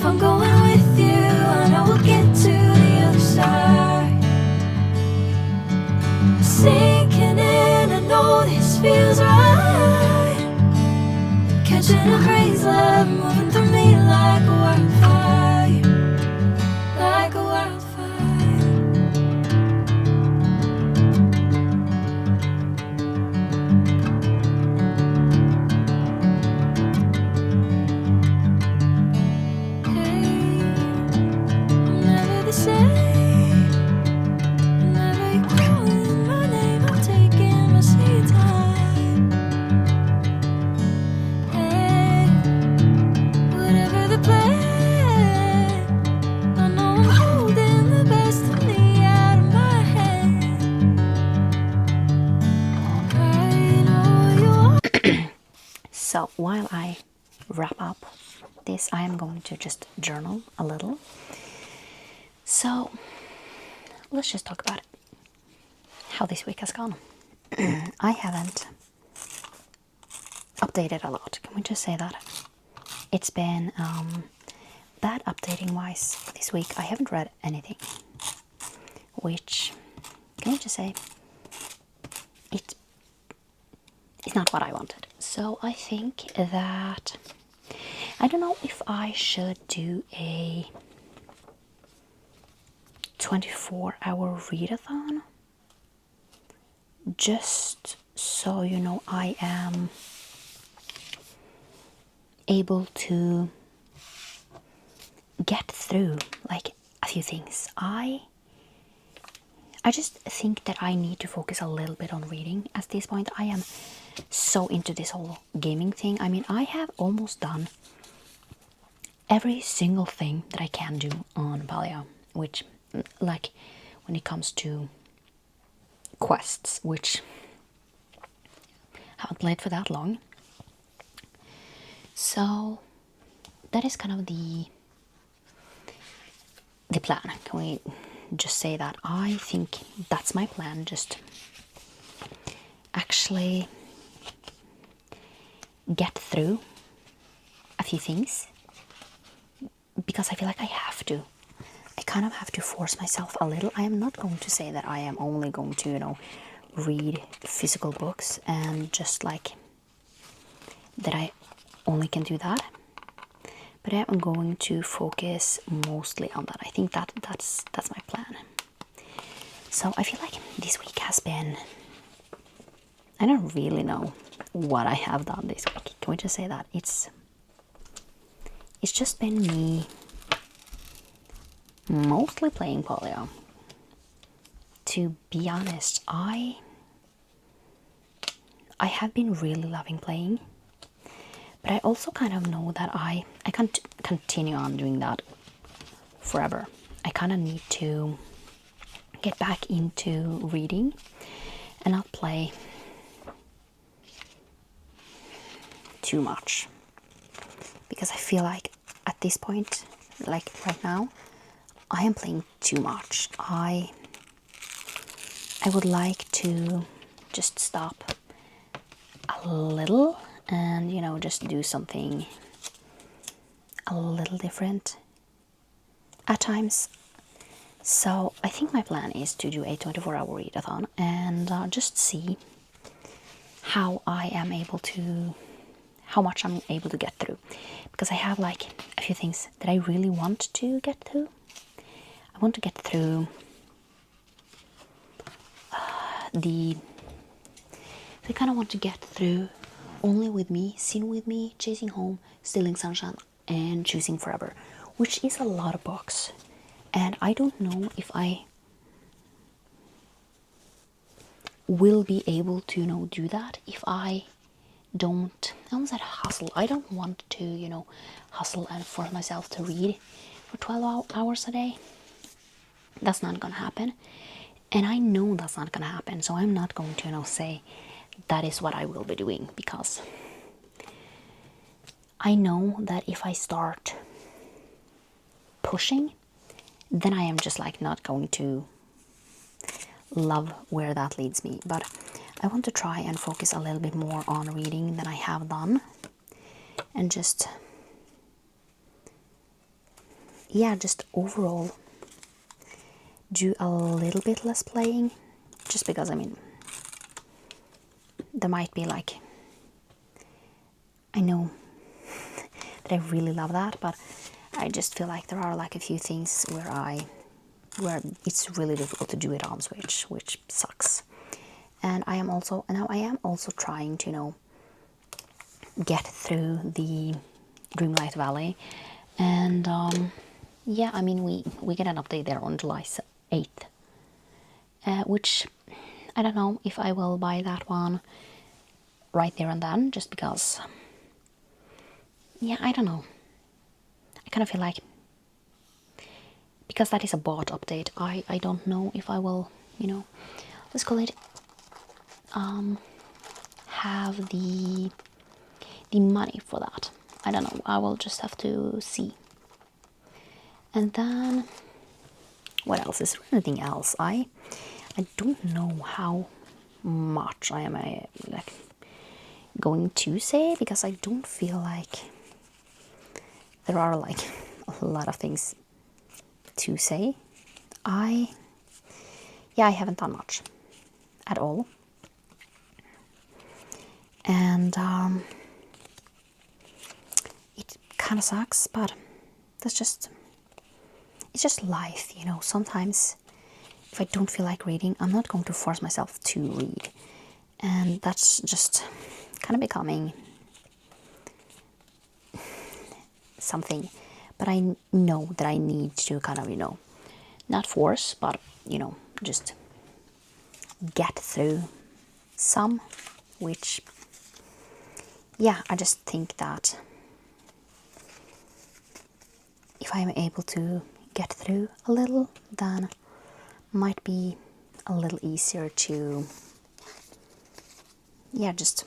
I'm going with you, I know we'll get to the other side. Sinking in, I know this feels right. Catching a crazy love, moving through me like a wildfire, like a wildfire. Hey, I'm never the same. Whenever you're calling my name, I'm taking my sweet time. Hey, whatever the plan, I know I'm holding the best of me out of my hand. I know you are. So while I wrap up this, I am going to just journal a little. So let's just talk about it. How this week has gone. I haven't updated a lot. Can we just say that? It's been bad updating wise this week. I haven't read anything, which, can I just say, it's not what I wanted. So I think that I don't know if I should do a 24-hour readathon, just so you know I am able to get through like a few things. I just think that I need to focus a little bit on reading at this point. I am so into this whole gaming thing. I mean, I have almost done every single thing that I can do on Paleo, which, like, when it comes to quests, which I haven't played for that long. So that is kind of the plan. Can we just say that? I think that's my plan. Just actually get through a few things, because I feel like I have to. I kind of have to force myself a little. I am not going to say that I am only going to, read physical books and just like that I only can do that. But I am going to focus mostly on that. I think that's my plan. So I feel like this week has been, I don't really know what I have done this week. Can we just say that? It's just been me mostly playing Polio. To be honest, I have been really loving playing, but I also kind of know that I can't continue on doing that forever. I kind of need to get back into reading and not play too much, because I feel like at this point, like right now, I am playing too much. I would like to just stop a little and, just do something a little different at times. So I think my plan is to do a 24-hour readathon and just see how much I'm able to get through, because I have like a few things that I really want to get through. I want to get through I kind of want to get through Only With Me, Sin With Me, Chasing Home, Stealing Sunshine, and Choosing Forever, which is a lot of books. And I don't know if I will be able to, do that if I don't, I almost said hustle. I don't want to, hustle and force myself to read for 12 hours a day. That's not gonna happen. And I know that's not gonna happen. So I'm not going to, say that is what I will be doing, because I know that if I start pushing, then I am just like not going to love where that leads me. But I want to try and focus a little bit more on reading than I have done, and just yeah, just overall do a little bit less playing, just because, I mean, there might be like, I know that I really love that, but I just feel like there are like a few things where it's really difficult to do it on Switch, which sucks. And I am also trying to, you know, get through the Dreamlight Valley, and yeah, I mean, we get an update there on July 8th, which I don't know if I will buy that one right there and then, just because, yeah, I don't know. I kind of feel like, because that is a bought update, I don't know if I will, you know, let's call it, have the money for that. I don't know. I will just have to see. And then, what else? Is there anything else? I don't know how much I am like going to say, because I don't feel like there are like a lot of things to say. I haven't done much at all, and it kind of sucks, but it's just life, you know. Sometimes if I don't feel like reading, I'm not going to force myself to read, and that's just kind of becoming something. But I know that I need to kind of, you know, not force, but, you know, just get through some, which, yeah, I just think that if I'm able to get through a little, then might be a little easier to, yeah, just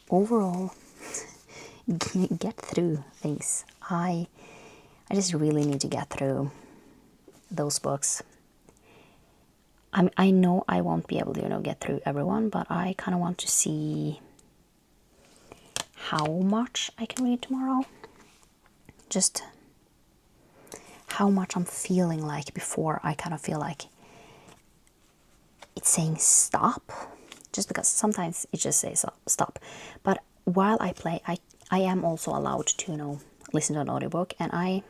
overall get through things. I just really need to get through those books. I know I won't be able to, you know, get through everyone, but I kind of want to see how much I can read tomorrow. Just how much I'm feeling like before I kind of feel like it's saying stop. Just because sometimes it just says stop. But while I play, I am also allowed to, you know, listen to an audiobook, and I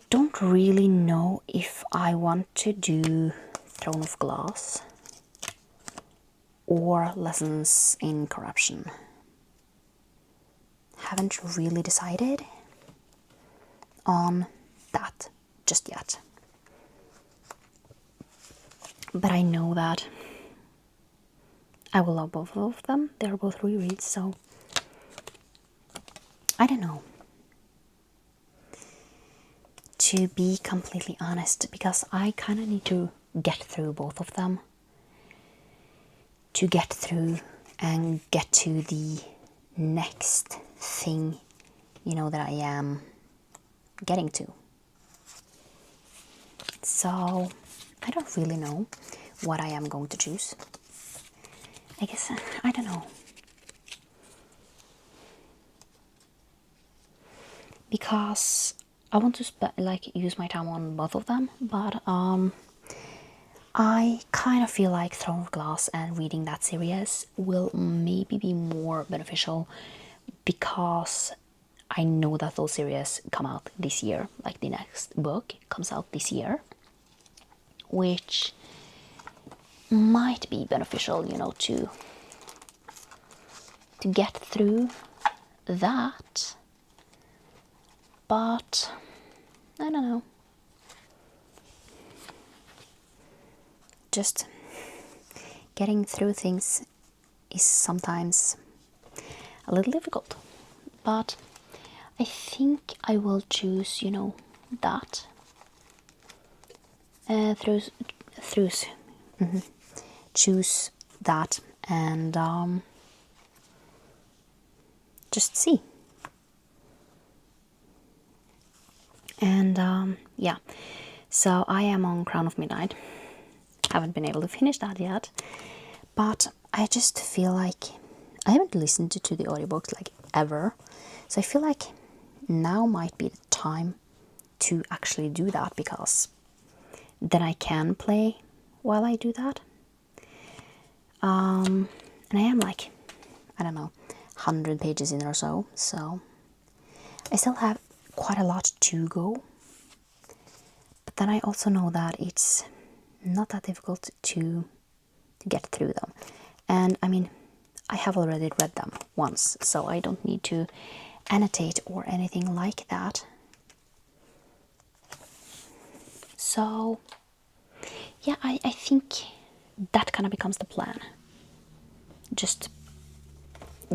don't really know if I want to do Throne of Glass or Lessons in Corruption. Haven't really decided on that just yet. But I know that I will love both of them. They're both rereads, so I don't know. To be completely honest, because I kind of need to get through both of them to get through and get to the next thing, you know, that I am getting to. So I don't really know what I am going to choose. I guess, I don't know. Because I want to use my time on both of them, but I kind of feel like Throne of Glass and reading that series will maybe be more beneficial, because I know that those series come out this year. Like the next book comes out this year, which might be beneficial, you know, to get through that. But I don't know. Just getting through things is sometimes a little difficult. But I think I will choose, you know, that. Choose that, and just see. And yeah, so I am on Crown of Midnight. Haven't been able to finish that yet, but I just feel like I haven't listened to the audiobooks like ever, so I feel like now might be the time to actually do that, because then I can play while I do that. And I am like, I don't know, 100 pages in or so, so I still have quite a lot to go. But then I also know that it's not that difficult to get through them. And I mean, I have already read them once, so I don't need to annotate or anything like that. So yeah, I think that kind of becomes the plan. Just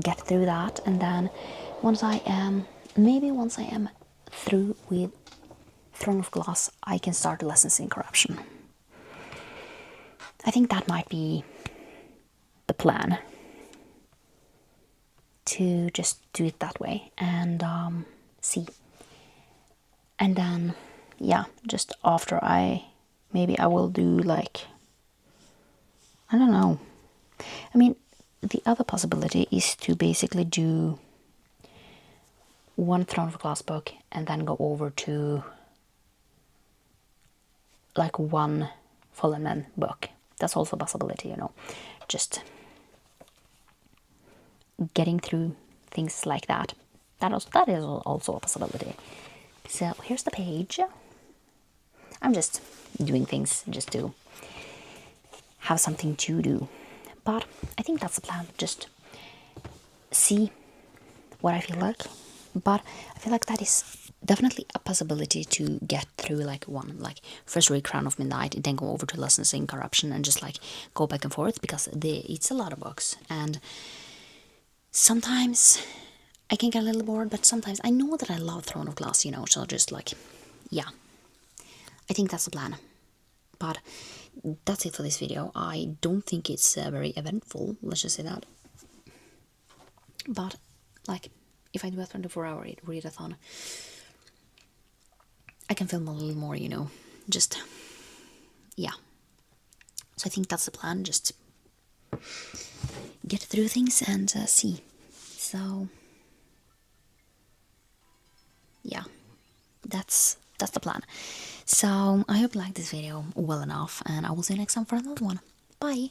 get through that, and then once I am through with Throne of Glass, I can start lessons in corruption. I think that might be the plan, to just do it that way and see. And then yeah, just after maybe I will do like, I don't know. I mean, the other possibility is to basically do one Throne of Glass book and then go over to like one Fallen Man book. That's also a possibility, you know. Just getting through things like that. That is also a possibility. So here's the page. I'm just doing things just to have something to do. But I think that's the plan. Just see what I feel like. But I feel like that is definitely a possibility to get through like one, like first read Crown of Midnight, then go over to Lessons in Corruption and just like go back and forth, because it's a lot of books. And sometimes I can get a little bored, but sometimes I know that I love Throne of Glass, you know, so just like, yeah. I think that's the plan. But that's it for this video. I don't think it's very eventful, let's just say that. But like, if I do a 24-hour readathon, I can film a little more, you know, just, yeah. So I think that's the plan, just get through things and see. So yeah, that's the plan. So I hope you liked this video well enough, and I will see you next time for another one. Bye!